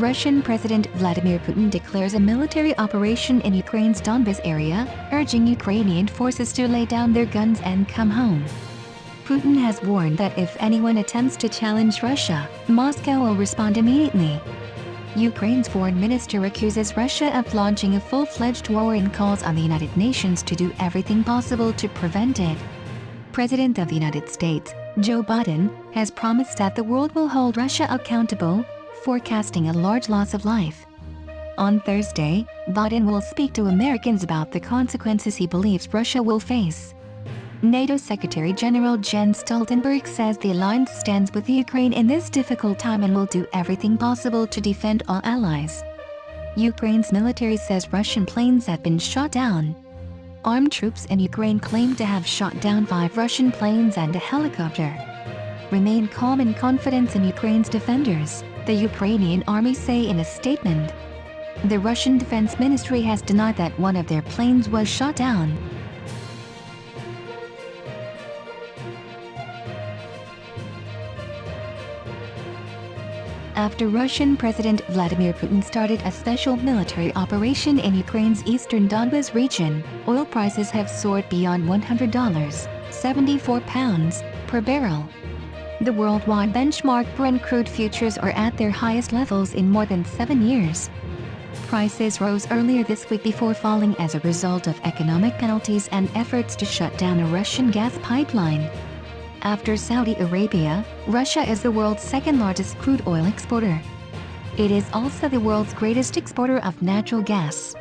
Russian President Vladimir Putin declares a military operation in Ukraine's Donbas area, urging Ukrainian forces to lay down their guns and come home. Putin has warned that if anyone attempts to challenge Russia, Moscow will respond immediately. Ukraine's foreign minister accuses Russia of launching a full-fledged war and calls on the United Nations to do everything possible to prevent it. President of the United States, Joe Biden, has promised that the world will hold Russia accountable, forecasting a large loss of life. On Thursday, Biden will speak to Americans about the consequences he believes Russia will face. NATO Secretary General Jens Stoltenberg says the alliance stands with Ukraine in this difficult time and will do everything possible to defend all allies. Ukraine's military says Russian planes have been shot down. Armed troops in Ukraine claim to have shot down 5 Russian planes and a helicopter. Remain calm and confidence in Ukraine's defenders, the Ukrainian army say in a statement. The Russian Defense Ministry has denied that one of their planes was shot down. After Russian President Vladimir Putin started a special military operation in Ukraine's eastern Donbas region, oil prices have soared beyond $100, 74 pounds, per barrel. The worldwide benchmark Brent crude futures are at their highest levels in more than 7 years. Prices rose earlier this week before falling as a result of economic penalties and efforts to shut down a Russian gas pipeline. After Saudi Arabia, Russia is the world's second-largest crude oil exporter. It is also the world's greatest exporter of natural gas.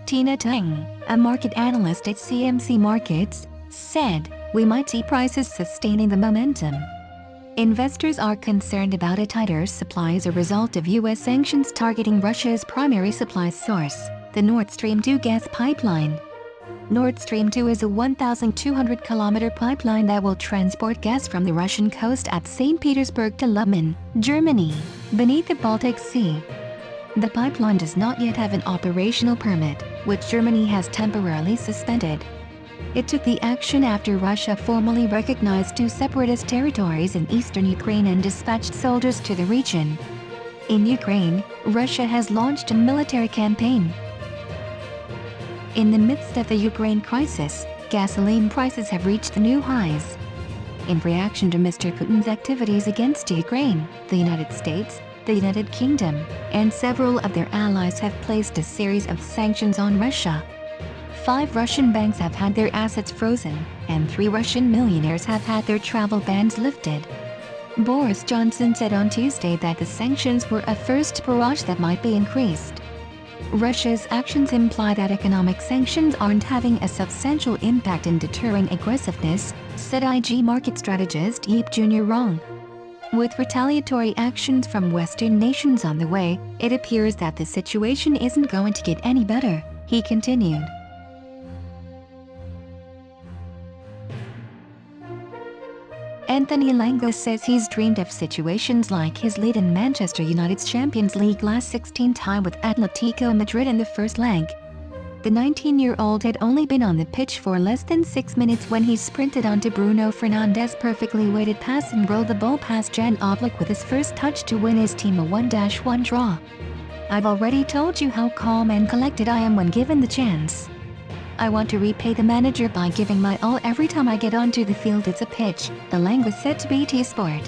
Tina Teng, a market analyst at CMC Markets, said, "We might see prices sustaining the momentum." Investors are concerned about a tighter supply as a result of U.S. sanctions targeting Russia's primary supply source, the Nord Stream 2 gas pipeline. Nord Stream 2 is a 1,200-kilometer pipeline that will transport gas from the Russian coast at St. Petersburg to Lublin, Germany, beneath the Baltic Sea. The pipeline does not yet have an operational permit, which Germany has temporarily suspended. It took the action after Russia formally recognized 2 separatist territories in eastern Ukraine and dispatched soldiers to the region. In Ukraine, Russia has launched a military campaign. In the midst of the Ukraine crisis, gasoline prices have reached new highs. In reaction to Mr. Putin's activities against Ukraine, the United States, the United Kingdom, and several of their allies have placed a series of sanctions on Russia. 5 Russian banks have had their assets frozen, and 3 Russian millionaires have had their travel bans lifted. Boris Johnson said on Tuesday that the sanctions were a first barrage that might be increased. Russia's actions imply that economic sanctions aren't having a substantial impact in deterring aggressiveness, said IG market strategist Yip Jr. Rong. With retaliatory actions from Western nations on the way, it appears that the situation isn't going to get any better, he continued. Anthony Langos says he's dreamed of situations like his lead in Manchester United's Champions League last 16 tie with Atletico Madrid in the first leg. The 19-year-old had only been on the pitch for less than 6 minutes when he sprinted onto Bruno Fernandes' perfectly weighted pass and rolled the ball past Jan Oblak with his first touch to win his team a 1-1 draw. "I've already told you how calm and collected I am when given the chance. I want to repay the manager by giving my all every time I get onto the field. It's a pitch," the Langos said to BT Sport.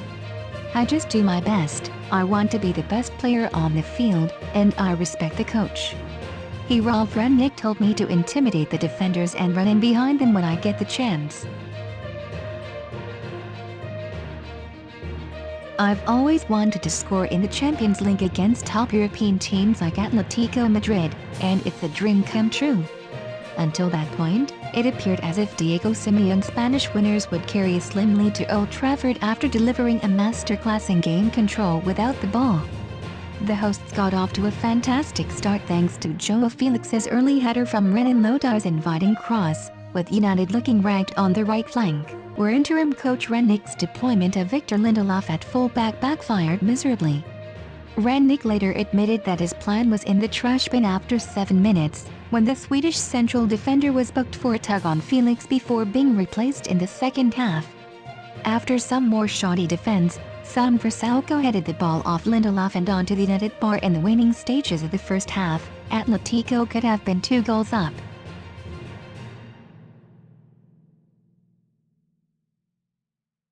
"I just do my best. I want to be the best player on the field, and I respect the coach. Ralf Rangnick told me to intimidate the defenders and run in behind them when I get the chance. I've always wanted to score in the Champions League against top European teams like Atletico Madrid, and it's a dream come true." Until that point, it appeared as if Diego Simeone's Spanish winners would carry a slim lead to Old Trafford after delivering a masterclass in game control without the ball. The hosts got off to a fantastic start thanks to Joao Felix's early header from Renan Lodi's inviting cross, with United looking ragged on the right flank, where interim coach Rangnick's deployment of Victor Lindelof at fullback backfired miserably. Rangnick later admitted that his plan was in the trash bin after 7 minutes, when the Swedish central defender was booked for a tug on Felix before being replaced in the second half. After some more shoddy defense, Sam Vrsaljko headed the ball off Lindelof and onto the netted bar in the waning stages of the first half. Atletico could have been 2 goals up,